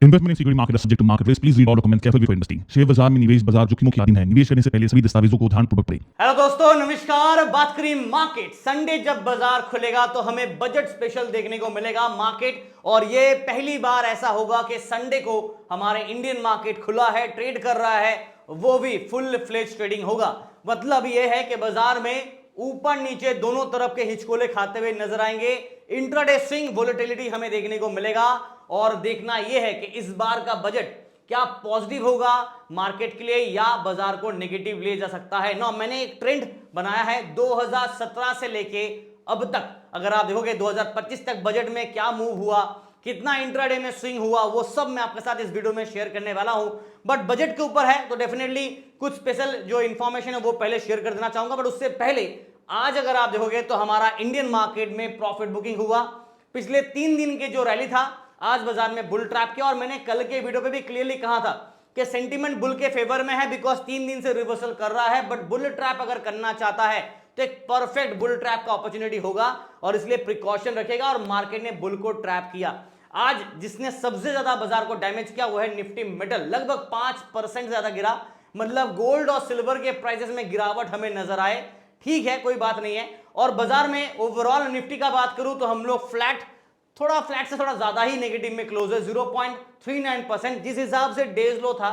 Investment in security market subject to market risk, please read all documents carefully before investing. Share बाजार में निवेश बाजार जोखिमों के अधीन है। निवेश करने से पहले सभी दस्तावेजों को ध्यानपूर्वक पढ़ें। हेलो दोस्तों, नमस्कार। बात करें मार्केट। संडे जब बाजार खुलेगा तो हमें बजट स्पेशल देखने को मिलेगा मार्केट, और ये पहली बार ऐसा होगा कि संडे को हमारे इंडियन मार्केट खुला है, ट्रेड कर रहा है, वो भी फुल फ्लेज ट्रेडिंग होगा। मतलब ये है कि बाजार में ऊपर नीचे दोनों तरफ के हिचकोले खाते हुए नजर आएंगे। इंट्राडे स्विंग वोलेटिलिटी हमें देखने को मिलेगा, और देखना यह है कि इस बार का बजट क्या पॉजिटिव होगा मार्केट के लिए या बाजार को नेगेटिव ले जा सकता है। ना, मैंने एक ट्रेंड बनाया है 2017 से लेके अब तक। अगर आप देखोगे 2025 तक बजट में क्या मूव हुआ, कितना इंट्राडे में स्विंग हुआ, वो सब मैं आपके साथ इस वीडियो में शेयर करने वाला हूं। बट बजट के ऊपर है तो डेफिनेटली कुछ स्पेशल जो इंफॉर्मेशन है वो पहले शेयर कर देना चाहूंगा। बट उससे पहले आज अगर आप देखोगे तो हमारा इंडियन मार्केट में प्रॉफिट बुकिंग हुआ। पिछले 3 दिन के जो रैली था, आज बाजार में बुल ट्रैप किया, और मैंने कल के वीडियो पे भी क्लियरली कहा था कि सेंटीमेंट बुल के फेवर में है, बिकॉज 3 दिन से रिवर्सल कर रहा है। बट बुल ट्रैप अगर करना चाहता है तो एक परफेक्ट बुल ट्रैप का अपॉर्चुनिटी होगा, और इसलिए प्रिकॉशन रखेगा, और मार्केट ने बुल को ट्रैप किया। आज जिसने सबसे ज्यादा बाजार को डैमेज किया वो है निफ्टी मेटल, लगभग 5% ज्यादा गिरा। मतलब गोल्ड और सिल्वर के प्राइसेस में गिरावट हमें नजर आए। ठीक है, कोई बात नहीं है। और बाजार में ओवरऑल निफ्टी का बात करूं तो हम लोग फ्लैट से थोड़ा ज्यादा ही नेगेटिव में क्लोज है, 0.39%। जिस हिसाब से डेज लो था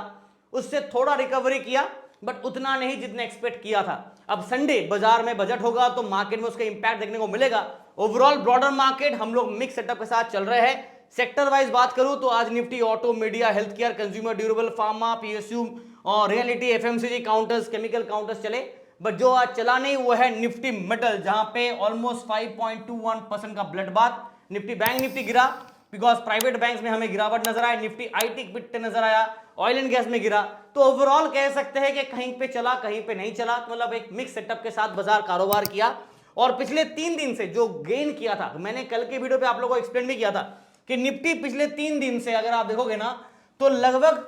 उससे थोड़ा रिकवरी किया, बट उतना नहीं जितने एक्सपेक्ट किया था। अब संडे बाजार में बजट होगा तो मार्केट में उसका इंपैक्ट देखने को मिलेगा। ओवरऑल ब्रॉडर मार्केट हम लोग मिक्स सेटअप के साथ चल रहे हैं। सेक्टर वाइज बात करूं तो आज Nifty auto, media, health care, consumer durable, pharma, PSU और reality, FMCG counters, chemical counters चले। बट जो आज चला नहीं वो है निफ्टी मेटल, जहां पे ऑलमोस्ट 5.21% का blood bath. Nifty bank Nifty गिरा बिकॉज प्राइवेट बैंक्स में हमें गिरावट नजर आया। निफ्टी आईटी पिट नजर आया, ऑयल एंड गैस में गिरा। तो ओवरऑल कह सकते हैं कि कहीं पे चला कहीं पे नहीं चला, मतलब एक मिक्स सेटअप के साथ बाजार कारोबार किया। और पिछले 3 दिन से जो गेन किया था, मैंने कल के वीडियो पे आप लोगों को एक्सप्लेन भी किया था कि निफ्टी पिछले 3 दिन से अगर आप देखोगे ना तो लगभग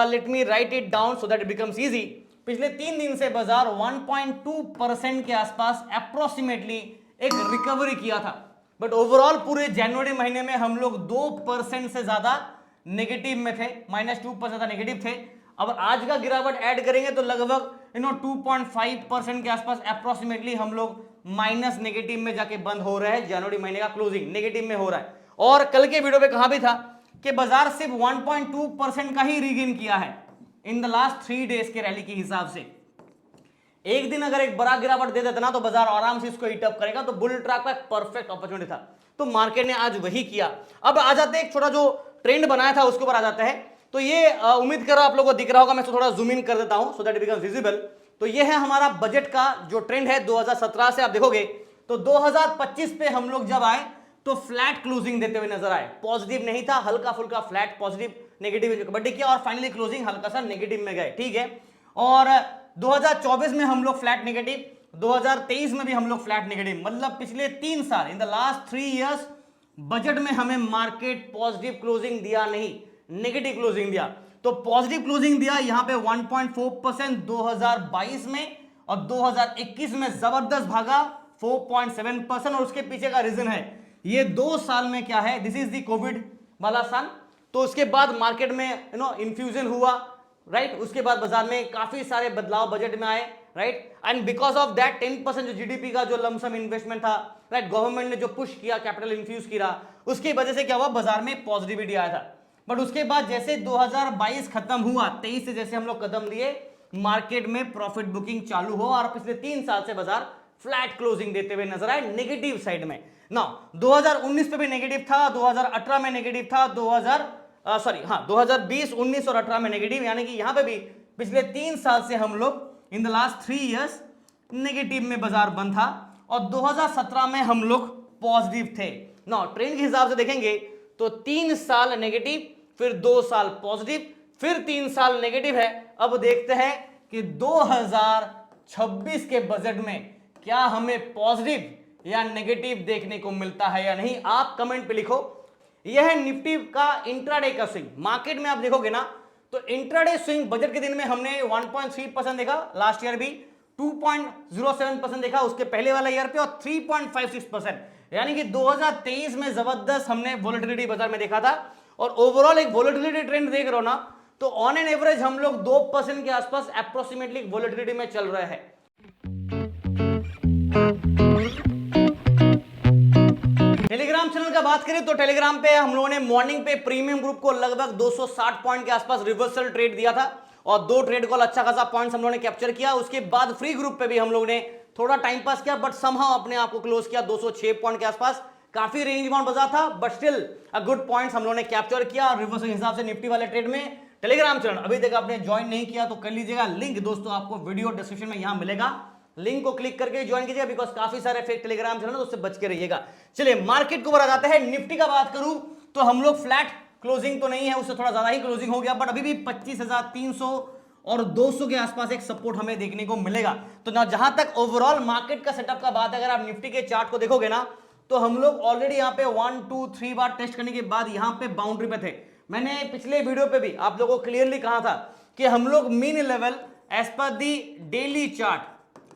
let me right it down so that it becomes easy. पिछले 3 दिन से बाजार 1.2% के आसपास अप्रोक्सीमेटली एक रिकवरी किया था। बट ओवरऑल पूरे जनवरी महीने में हम लोग 2% से ज्यादा नेगेटिव में थे, -2% का नेगेटिव थे। अब आज का गिरावट ऐड करेंगे तो लगभग 2.5% के आसपास अप्रोक्सीमेटली हम लोग माइनस नेगेटिव में जाके बंद हो रहे हैं। जनवरी महीने का क्लोजिंग नेगेटिव में हो रहा है। और कल के वीडियो पे कहा भी था कि बाजार सिर्फ 1.2% का ही रीगेन किया है इन द लास्ट 3 डेज के रैली के हिसाब से। एक दिन अगर एक बड़ा गिरावट दे देता ना तो बाजार आराम से इसको हीट अप करेगा। तो बुल ट्रैप का एक परफेक्ट अपॉर्चुनिटी था, तो मार्केट ने आज वही किया। अब आ जाते हैं एक छोटा जो ट्रेंड बनाया था उसके ऊपर आ जाता है। तो ये उम्मीद कर रहा आप लोगों को दिख रहा होगा, मैं थोड़ा जूम इन कर देता हूं so that it becomes visible. तो ये है हमारा बजट का जो ट्रेंड है 2017 से। आप देखोगे तो 2025 पे हम लोग जब आए तो फ्लैट क्लोजिंग देते हुए नजर आए। पॉजिटिव नहीं था, हल्का फुल्का फ्लैट, पॉजिटिव नेगेटिव कबड्डी किया, और फाइनली क्लोजिंग हल्का सा नेगेटिव में गए। ठीक है, और 2024 में हम लोग फ्लैट नेगेटिव, 2023 में भी हम लोग फ्लैट नेगेटिव। मतलब पिछले 3 साल, in the last 3 years budget में हमें मार्केट पॉजिटिव क्लोजिंग दिया नहीं, नेगेटिव क्लोजिंग दिया। तो पॉजिटिव क्लोजिंग दिया यहां पे 1.4% 2022 में, और 2021 में जबरदस्त भागा 4.7%। और उसके पीछे का रीजन है ये 2 साल में क्या है, दिस इज द कोविड वाला साल। तो उसके बाद मार्केट में इन्फ्यूजन हुआ, राइट। उसके बाद बाजार में काफी सारे बदलाव बजट में आए, right. And because of that 10% जो जीडीपी का जो लमसम इन्वेस्टमेंट था, राइट, गवर्नमेंट ने जो पुश किया, कैपिटल इन्फ्यूज किया, उसकी वजह से क्या हुआ, बाजार में पॉजिटिविटी आया था। बट उसके बाद जैसे 2022 खत्म हुआ, 23 से जैसे हम लोग कदम लिए, मार्केट में प्रॉफिट बुकिंग चालू हो, और पिछले 3 साल से बाजार फ्लैट क्लोजिंग देते हुए नजर आए नेगेटिव साइड में। ना 2019 पे भी नेगेटिव था, 2018 में नेगेटिव था, 2020, 19 और 18 में नेगेटिव। यानी कि यहां पे भी पिछले 3 साल से हम लोग in the last 3 years negative में बाजार बंद था, और 2017 में हम लोग पॉजिटिव थे। ना ट्रेंड के हिसाब से देखेंगे तो 3 साल नेगेटिव, फिर 2 साल पॉजिटिव, फिर 3 साल नेगेटिव है। अब देखते हैं कि 2026 के बजट में क्या हमें पॉजिटिव या नेगेटिव देखने को मिलता है या नहीं। आप कमेंट पे लिखो। यह है निफ्टी का इंट्राडे का स्विंग। मार्केट में आप देखोगे ना तो इंट्राडे स्विंग बजट के दिन में हमने 1.3% देखा, लास्ट ईयर भी 2.07% देखा उसके पहले वाला ईयर पे, और 3.56%, यानी कि 2023 में जबरदस्त हमने वोलेटिलिटी बाजार में देखा था। और ओवरऑल एक वोलेटिलिटी ट्रेंड देख रहे हो ना, तो ऑन एन एवरेज हम लोग 2% के आसपास अप्रोक्सीमेटली वोलेटिलिटी में चल रहे हैं। टेलीग्राम चैनल का बात करें तो टेलीग्राम पे हम लोगों ने मॉर्निंग पे प्रीमियम ग्रुप को लगभग 260 पॉइंट के आसपास रिवर्सल ट्रेड दिया था और 2 ट्रेड कॉल अच्छा खासा पॉइंट्स हम लोगों ने कैप्चर किया। उसके बाद फ्री ग्रुप पे भी हम लोगों ने थोड़ा टाइम पास किया, बट समहाउ अपने आप को क्लोज किया 206 पॉइंट के आसपास। काफी रेंज बाउंड बाजार था, but still a good points हम लोगों ने कैप्चर किया। और रिवर्सल के हिसाब से निफ्टी वाले ट्रेड में टेलीग्राम चैनल अभी तक आपने ज्वाइन नहीं किया तो कर लीजिएगा। लिंक दोस्तों आपको वीडियो डिस्क्रिप्शन में यहां मिलेगा, लिंक को क्लिक करके ज्वाइन कीजिएगा, बिकॉज काफी सारे फेक टेलीग्राम चैनल उससे बच के रहिएगा। चलिए मार्केट को ऊपर आ जाते हैं। निफ्टी का बात करूं तो हम लोग फ्लैट क्लोजिंग तो नहीं है, उससे थोड़ा ज्यादा ही क्लोजिंग हो गया, बट अभी भी 25,300 और 200 के आसपास एक सपोर्ट हमें देखने को मिलेगा। तो ना जहां तक ओवरऑल मार्केट का सेटअप का बात है, अगर आप निफ्टी के चार्ट को देखोगे ना, तो हम लोग ऑलरेडी यहां पे 1 2 3 बार टेस्ट करने के बाद यहां पे बाउंड्री पे थे। मैंने पिछले वीडियो पे भी आप लोगों को क्लियरली कहा था कि हम लोग mean level as per the daily chart,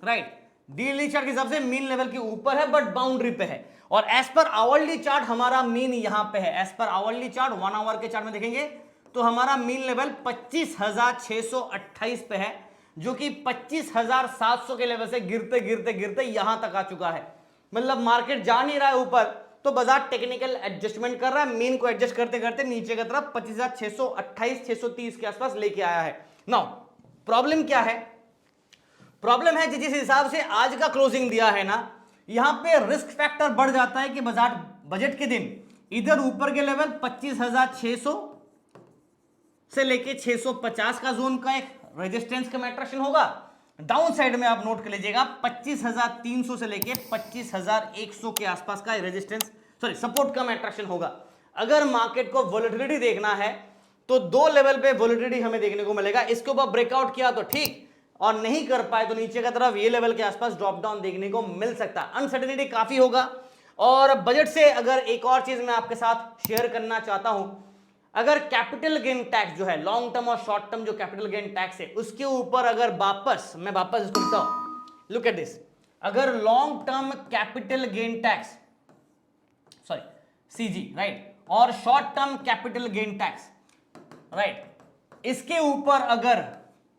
right, daily chart के हिसाब से मीन लेवल के ऊपर है, बट बाउंड्री पे है। और एज पर आवरली चार्ट हमारा मीन यहां पे है। As per hourly chart 1 hour के चार्ट में देखेंगे तो हमारा मीन लेवल 25,628 पे है, जो कि 25,700 के लेवल से गिरते गिरते गिरते यहां तक आ चुका है। मतलब मार्केट जा नहीं रहा है ऊपर, तो बाजार टेक्निकल एडजस्टमेंट कर रहा है, मीन को एडजस्ट करते करते नीचे की तरफ 25,628 630 के आसपास लेके आया है। नाउ प्रॉब्लम क्या है? प्रॉब्लम है जिस हिसाब से आज का क्लोजिंग दिया है ना, यहां पे रिस्क फैक्टर बढ़ जाता है कि बाजार बजट के दिन इधर ऊपर के लेवल 25,600 से लेके 650 का जोन का एक रेजिस्टेंस का मैट्रेशन होगा। डाउन साइड में आप नोट कर लीजिएगा 25,300 से लेके 25,100 के आसपास का रेजिस्टेंस सपोर्ट का मैट्रेशन होगा। अगर मार्केट को वोलेटिलिटी देखना है तो 2 लेवल पे वोलेटिलिटी हमें देखने को मिलेगा। इसके ऊपर ब्रेकआउट किया तो ठीक, और नहीं कर पाए तो नीचे की तरफ ये लेवल के आसपास ड्रॉप डाउन देखने को मिल सकता है। अनसर्टेनिटी काफी होगा। और बजट से अगर एक और चीज मैं आपके साथ शेयर करना चाहता हूं, अगर कैपिटल गेन टैक्स जो है, लॉन्ग टर्म और शॉर्ट टर्म जो कैपिटल गेन टैक्स है, उसके ऊपर अगर मैं वापस इसको लिखता हूं, लुक एट दिस, अगर long term capital gain tax CG, right, और short term capital gain tax, right, इसके ऊपर अगर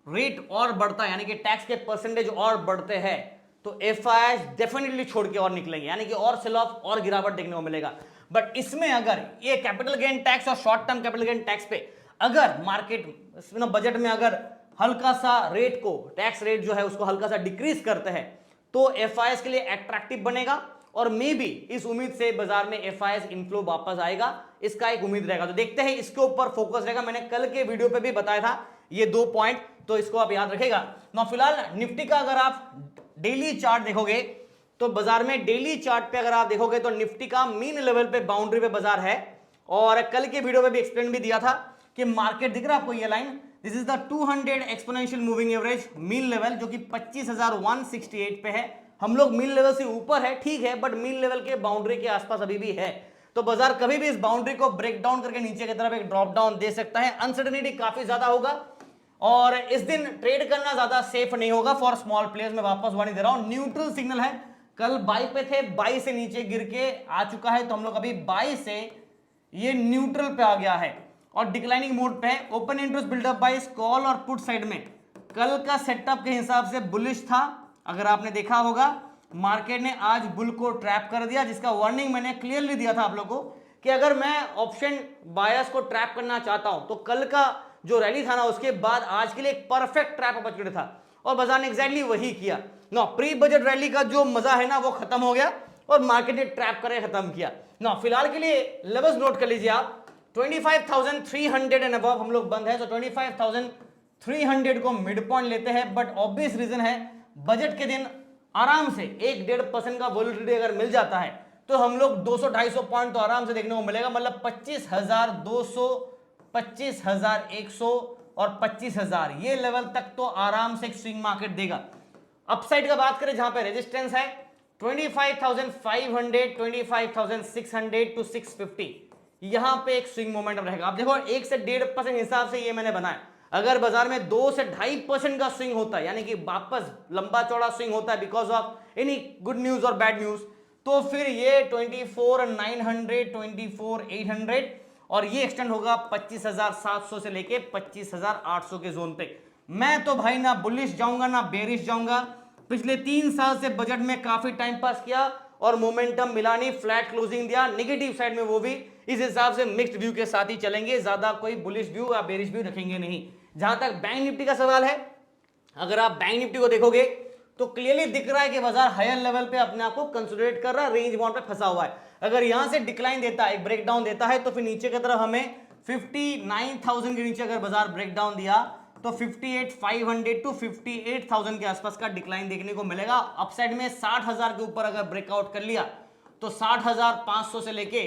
रेट और बढ़ता है, यानी कि टैक्स के परसेंटेज और बढ़ते हैं, तो एफआईआई डेफिनेटली छोड़ के और निकलेंगे, यानी कि और सेल ऑफ और गिरावट देखने को मिलेगा। बट इसमें अगर ये कैपिटल गेन टैक्स और short term capital gain tax पे अगर मार्केट बजट में अगर हल्का सा रेट को, टैक्स रेट जो है उसको हल्का सा डिक्रीज करते हैं, तो एफआईआई के लिए अट्रैक्टिव बनेगा और मे बी इस उम्मीद से बाजार में एफआईआई इनफ्लो वापस आएगा, इसका एक उम्मीद रहेगा। तो देखते हैं, इसके ऊपर फोकस रहेगा। मैंने कल के वीडियो पे भी बताया था ये 2 पॉइंट, तो इसको आप याद रखेगा ना। फिलहाल निफ्टी का अगर आप डेली चार्ट देखोगे तो बाजार में डेली चार्ट पे अगर आप देखोगे तो निफ्टी का मीन लेवल पे बाउंड्री पे बाजार है। और कल के वीडियो में भी एक्सप्लेन भी दिया था कि मार्केट दिख रहा है आपको ये line, this is the 200 exponential moving average mean level, जो कि 25,168 पे है। हम लोग मीन लेवल से ऊपर है, ठीक है, बट मीन लेवल के बाउंड्री के आसपास अभी भी है। तो बाजार कभी भी इस बाउंड्री को ब्रेक डाउन करके नीचे की तरफ एक ड्रॉप डाउन दे सकता है। अनसर्टेनिटी काफी ज्यादा होगा और इस दिन ट्रेड करना ज्यादा सेफ नहीं होगा फॉर स्मॉल प्लेयर्स। मैं वापस वार्निंग दे रहा हूं, न्यूट्रल सिग्नल है। कल बाई पे थे, बाई से नीचे गिर के आ चुका है, तो हम लोग अभी बाई से ये न्यूट्रल पे आ गया है और डिक्लाइनिंग मोड पे है। Open interest buildup by call और पुट साइड में कल का सेटअप के हिसाब से बुलिश था। अगर आपने देखा होगा मार्केट ने आज बुल को ट्रैप कर दिया, जिसका वार्निंग मैंने क्लियरली दिया था आप लोगों को कि अगर मैं ऑप्शन बायर्स को ट्रैप करना चाहता हूं तो कल का जो रैली था ना, उसके बाद आज के लिए एक परफेक्ट ट्रैप अपॉर्चुनिटी था और बाजार ने एग्जैक्टली वही किया ना। प्री बजट रैली का जो मजा है ना वो खत्म हो गया और मार्केट ने ट्रैप करे खत्म किया ना। फिलहाल के लिए लेवल्स नोट कर लीजिए आप, 25,300 एंड अबव हम लोग बंद है, तो 25,300 को मिड पॉइंट लेते हैं। बट ऑब्वियस रीजन है, बजट के दिन आराम से 1-1.5% का वोलेटिलिटी अगर मिल जाता है तो हम लोग 200-250 पॉइंट तो आराम से देखने को मिलेगा। मतलब 25,200, 25,100 और 25,000 ये लेवल तक तो आराम से एक स्विंग मार्केट देगा। अपसाइड का बात करें जहां पे रेजिस्टेंस है 25,500, 25,600 टू 650, यहां पे एक स्विंग मोमेंटम रहेगा। आप देखो 1 से 1.5% हिसाब से ये मैंने बनाया। अगर बाजार में 2 से 2.5% का स्विंग होता है, यानी कि वापस लंबा चौड़ा स्विंग होता है because of any good news और बैड न्यूज, तो फिर ये 24,900, 24,800 और ये एक्सटेंड होगा 25,700 से लेके 25,800 के जोन पे। मैं तो भाई ना बुलिश जाऊंगा ना बेरिश जाऊंगा। पिछले 3 साल से बजट में काफी टाइम पास किया और मोमेंटम मिला नहीं, फ्लैट क्लोजिंग दिया, नेगेटिव साइड में वो भी। इस हिसाब से मिक्स्ड व्यू के साथ ही चलेंगे, ज्यादा कोई बुलिश व्यू या बेरिश व्यू रखेंगे नहीं। जहां तक बैंक निफ्टी का सवाल है, अगर आप बैंक निफ्टी को देखोगे तो क्लियरली दिख रहा है कि बाजार हायर लेवल पे अपने आप को कंसोलिडेट कर रहा है, रेंज बाउंड पे फंसा हुआ है। अगर यहां से डिक्लाइन देता है, एक ब्रेकडाउन देता है, तो फिर नीचे की तरफ हमें 59,000 के नीचे अगर बाजार ब्रेकडाउन दिया तो 58,500 टू 58,000 के आसपास का डिक्लाइन देखने को मिलेगा। अपसाइड में 60,000 के ऊपर अगर ब्रेकआउट कर लिया तो 60,500 से लेके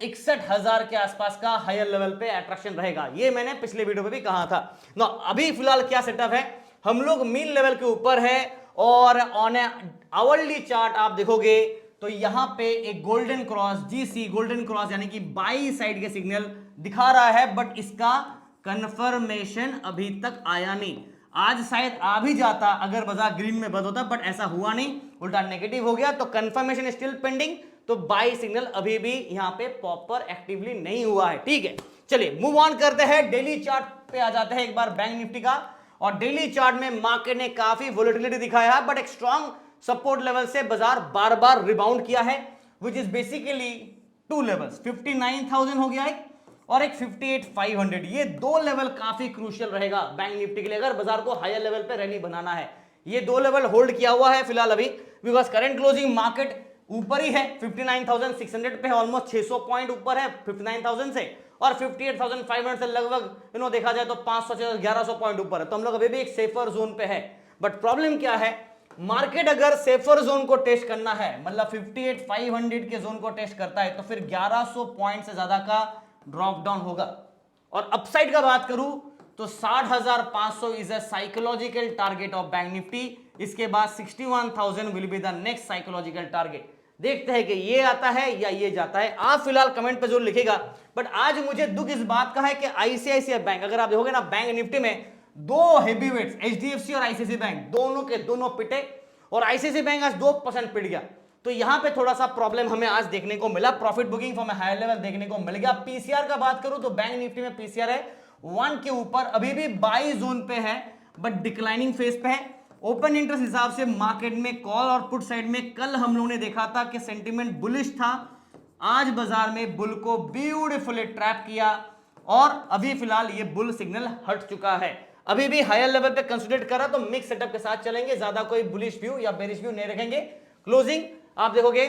61,000 के आसपास का हायर लेवल पे अट्रैक्शन रहेगा। ये मैंने पिछले वीडियो में भी कहा था ना। अभी फिलहाल क्या सेटअप है, हम लोग मीन लेवल के ऊपर है और ऑन आवरली चार्ट आप देखोगे तो यहां पे एक golden cross GC, golden cross यानी कि बाई साइड के सिग्नल दिखा रहा है, बट इसका कंफर्मेशन अभी तक आया नहीं। आज शायद आ भी जाता अगर बाजार ग्रीन में बंद होता, बट ऐसा हुआ नहीं, उल्टा नेगेटिव हो गया। तो कंफर्मेशन स्टिल पेंडिंग, तो बाई सिग्नल अभी भी यहां पे प्रॉपर एक्टिवली नहीं हुआ है। ठीक है, चलिए मूव ऑन करते हैं, डेली चार्ट पे आ जाते हैं एक बार बैंक निफ्टी का। और डेली चार्ट में मार्केट ने काफी वोलेटिलिटी दिखाया है, बट एक स्ट्रॉन्ग सपोर्ट लेवल से बाजार बार बार रिबाउंड किया है, विच इज बेसिकली 2 लेवल्स, 59,000 हो गया एक और एक 58,500। ये 2 लेवल काफी क्रूशियल रहेगा बैंक निफ्टी के लिए अगर बाजार को हायर लेवल पे रैली बनाना है। ये 2 लेवल होल्ड किया हुआ है फिलहाल अभी, बिकॉज करंट क्लोजिंग मार्केट ऊपर ही है, 59,600 पे है, ऑलमोस्ट 600 पॉइंट ऊपर है 59,000 से, और 58,500 से लगभग देखा जाए तो 500 से 1100 पॉइंट ऊपर है। तो हम लोग अभी भी एक सेफर जोन पे है। बट प्रॉब्लम क्या है, मार्केट अगर सेफर जोन को टेस्ट करना है, मतलब 58,500 के जोन को टेस्ट करता है, तो फिर 1100 पॉइंट से ज्यादा का ड्रॉप डाउन होगा। और अपसाइड का बात करूं तो 60,500 is a psychological target of bank Nifty. इसके बाद 61,000 will be the next psychological target. देखते हैं कि ये आता है या ये जाता है। आप फिलहाल कमेंट पे जरूर लिखेगा। बट आज मुझे दुख इस बात का है कि आईसीआईसीआई बैंक, अगर आप देखोगे ना बैंक निफ्टी में 2 हेवीवेट्स एचडीएफसी और आईसीआईसीआई बैंक दोनों के दोनों पिटे, और आईसीआईसीआई बैंक आज 2% पिट गया। तो यहां पे थोड़ा सा प्रॉब्लम हमें आज देखने को मिला, profit booking from higher level देखने को मिल गया। पीसीआर का बात करूं तो बैंक निफ्टी में पीसीआर है 1 के ऊपर, अभी भी बाई जोन पे है, बट डिक्लाइनिंग फेज पे है। ओपन इंटरेस्ट हिसाब से मार्केट में कॉल और पुट साइड में कल हम लोगों ने देखा था कि सेंटीमेंट बुलिश था, आज बाजार में बुल को ब्यूटीफुली ट्रैप किया और अभी फिलहाल ये बुल सिग्नल हट चुका है। अभी भी हायर लेवल पे कंसिडर करा तो मिक्स सेटअप के साथ चलेंगे, ज्यादा कोई बुलिश व्यू या बेरिश व्यू नहीं रखेंगे। क्लोजिंग आप देखोगे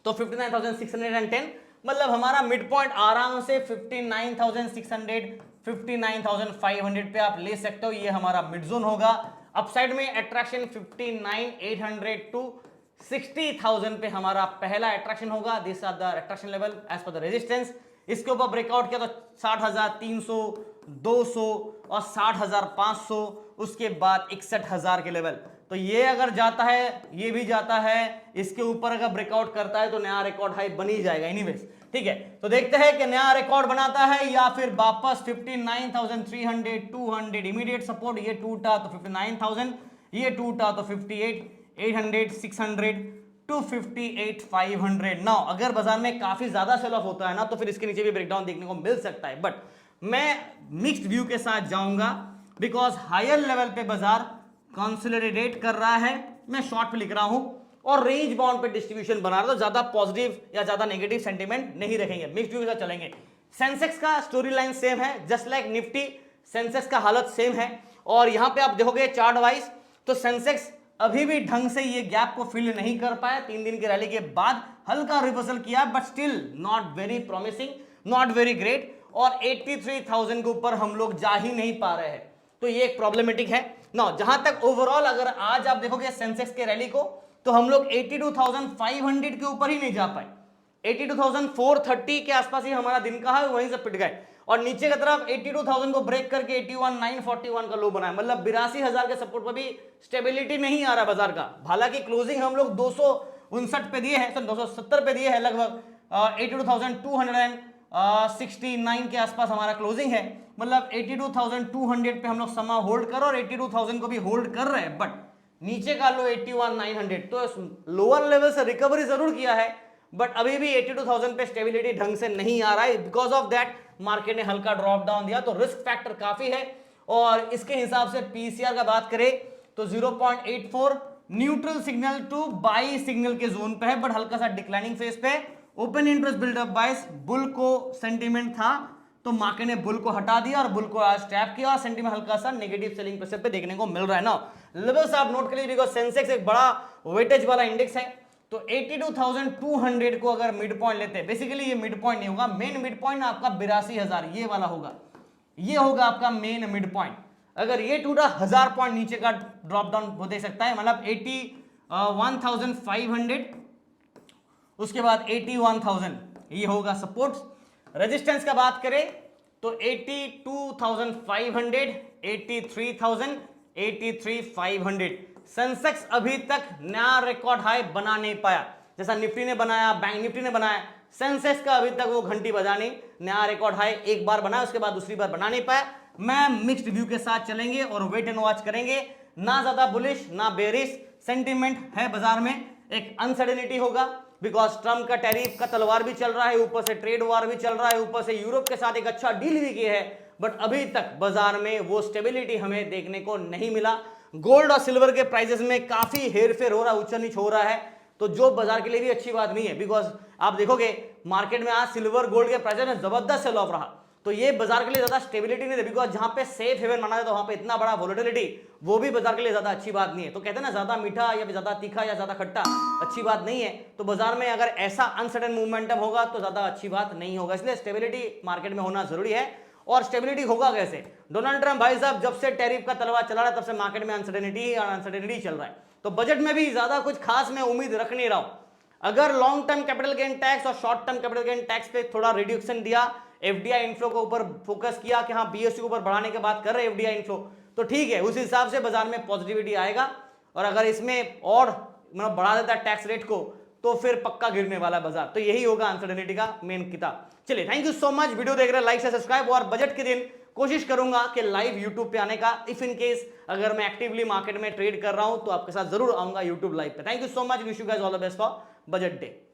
तो 59,610, मतलब हमारा मिड पॉइंट आराम से 59,600 59,500 पे आप ले सकते हो, ये हमारा मिड जोन होगा। अपसाइड में अट्रैक्शन 59,800 टू 60,000 पे हमारा पहला अट्रैक्शन होगा। This are the attraction level as per the resistance. इसके ऊपर ब्रेकआउट किया तो 60,300, 200 और 60,500, उसके बाद 61,000 के लेवल। तो ये अगर जाता है, ये भी जाता है, इसके ऊपर अगर ब्रेकआउट करता है तो नया रिकॉर्ड हाई बन ही जाएगा एनीवेज। ठीक है, तो देखते हैं कि नया रिकॉर्ड बनाता है या फिर वापस 59,300 200 इमीडिएट सपोर्ट, ये टूटा तो 59,000, ये टूटा तो 58,800 600 टू 58,500। नाउ अगर बाजार में काफी ज्यादा सेल ऑफ होता है ना तो फिर इसके नीचे भी ब्रेकडाउन देखने को मिल सकता है, बट मैं मिक्स्ड व्यू के साथ जाऊंगा बिकॉज हायर लेवल पे बाजार कंसोलिडेट कर रहा है। मैं शॉर्ट पे लिख रहा हूं और रेंज बाउंड पे डिस्ट्रीब्यूशन बना रहा, तो ज्यादा पॉजिटिव या ज्यादा नेगेटिव सेंटीमेंट नहीं रखेंगे, मिक्स्ड व्यू के साथ चलेंगे। सेंसेक्स का स्टोरी लाइन सेम है, जस्ट लाइक निफ्टी, सेंसेक्स का हालत सेम है। और यहां पे आप देखोगे चार्ट वाइज तो सेंसेक्स अभी भी ढंग से ये गैप को फिल नहीं कर पाया। 3 दिन की रैली के बाद हल्का रिवर्सल किया, but still not very promising, not very great. और 83,000 के ऊपर हम लोग जा ही नहीं पा रहे हैं, तो ये एक प्रॉब्लमेटिक है ना। जहां तक ओवरऑल अगर आज आप देखोगे सेंसेक्स के रैली को तो हम लोग 82,500 के ऊपर ही नहीं जा पाए। 82,430 के आसपास ही हमारा दिन का है, वहीं से पिट गए। और नीचे की तरफ 82,000 को ब्रेक करके 81,941 का लो बनाया, मतलब 82,000 के सपोर्ट पर भी स्टेबिलिटी नहीं आ रहा बाजार का। हालांकि क्लोजिंग हम लोग 259 पे दिए हैं, 270 पे दिए हैं लगभग। 82,269 के आसपास हमारा क्लोजिंग है, मतलब 82,200 पे हम लोग समा होल्ड कर और 82,000 को भी होल्ड कर रहे हैं। बट नीचे का लो 81,900, तो लोअर लेवल से रिकवरी जरूर किया है, बट अभी भी 82,000 पे स्टेबिलिटी ढंग से नहीं आ रहा है। बिकॉज ऑफ दैट मार्केट ने हल्का ड्रॉप डाउन दिया, तो रिस्क फैक्टर काफी है। और इसके हिसाब से पीसीआर का बात करें तो 0.84 neutral signal two by signal के जोन पे है, बट हल्का सा डिक्लाइनिंग फेज पे। ओपन इंटरेस्ट बिल्डअप बाइस, बुल को सेंटीमेंट था तो मार्केट ने बुल को हटा दिया और बुल को आज टैप किया और सेंटीमेंट हल्का सा नेगेटिव सेलिंग प्रेशर पे देखने को मिल रहा है ना। लेवल्स आप नोट कर लीजिए, बिकॉज सेंसेक्स एक बड़ा वेटेज वाला इंडेक्स है, तो 82,200 को अगर मिड पॉइंट लेते हैं, बेसिकली ये मिड पॉइंट नहीं होगा, मेन मिड पॉइंट आपका 82,000 ये वाला होगा, ये होगा आपका मेन मिड पॉइंट। अगर ये टूटा 1000 पॉइंट नीचे का ड्रॉप डाउन हो दे सकता है, मतलब 81,500, उसके बाद 81,000 ये होगा सपोर्ट। रेजिस्टेंस का बात करें तो 82,500, 83,000, 83,500। सेंसेक्स अभी तक नया रिकॉर्ड हाई बना नहीं पाया, जैसा निफ्टी ने बनाया, बैंक निफ्टी ने बनाया, सेंसेक्स का अभी तक वो घंटी बजा नहीं, नया रिकॉर्ड हाई एक बार बनाया उसके बाद दूसरी बार बना नहीं पाया। मैं मिक्स्ड व्यू के साथ चलेंगे और वेट एंड वॉच करेंगे, ना ज्यादा बुलिश ना बेरिश सेंटीमेंट है बाजार में, एक अनसर्टेनिटी होगा बिकॉज ट्रम्प का टैरिफ का तलवार भी चल रहा है, ऊपर से ट्रेड वार भी चल रहा है, ऊपर से यूरोप के साथ एक अच्छा डील भी किया है, बट अभी तक बाजार में वो स्टेबिलिटी हमें देखने को नहीं मिला। गोल्ड और सिल्वर के प्राइसेस में काफी हेरफेर हो रहा है, ऊंचा नीच हो रहा है, तो जो बाजार के लिए भी अच्छी बात नहीं है। बिकॉज आप देखोगे मार्केट में आज सिल्वर गोल्ड के प्राइसेस में जबरदस्त सेल ऑफ रहा, तो ये बाजार के लिए ज्यादा स्टेबिलिटी नहीं है, बिकॉज जहां पे सेफ हेवन माना जाता है वहां पे इतना बड़ा वोलेटिलिटी, वो भी बाजार के लिए ज्यादा अच्छी बात नहीं है। तो कहते हैं ना, ज्यादा मीठा या ज्यादा तीखा या ज्यादा खट्टा अच्छी बात नहीं है, तो बाजार में अगर ऐसा अनसर्टेन मूवमेंटम होगा तो ज्यादा अच्छी बात नहीं होगा, इसलिए स्टेबिलिटी मार्केट में होना जरूरी है। और स्टेबिलिटी होगा कैसे? डोनाल्ड ट्रम्प भाई साहब जब से टैरिफ का तलवार चला रहा है तब से मार्केट में अनसर्टेनिटी चल रहा है, तो बजट में भी ज्यादा कुछ खास मैं उम्मीद रख नहीं रहा हूं। अगर long term capital gain tax और short term capital gain tax पे थोड़ा रिड्यूक्शन दिया, एफडीआई इनफ्लो के ऊपर फोकस किया कि हाँ बीएसयू के ऊपर बढ़ाने की बात कर रहे हैं एफडीआई इनफ्लो, तो ठीक है, उस हिसाब से बाजार में पॉजिटिविटी आएगा। और अगर इसमें और मतलब बढ़ा देता है टैक्स रेट को तो फिर पक्का गिरने वाला बाजार, तो यही होगा अनसर्टेनिटी का मेन किताब। चलिए, thank you so much, video देख रहे हैं लाइक से सब्सक्राइब, और बजट के दिन कोशिश करूंगा कि लाइव यूट्यूब पे आने का, इफ इन केस अगर मैं एक्टिवली मार्केट में ट्रेड कर रहा हूं तो आपके साथ जरूर आऊंगा यूट्यूब लाइव पे। Thank you so much, wish you guys all the best for budget day.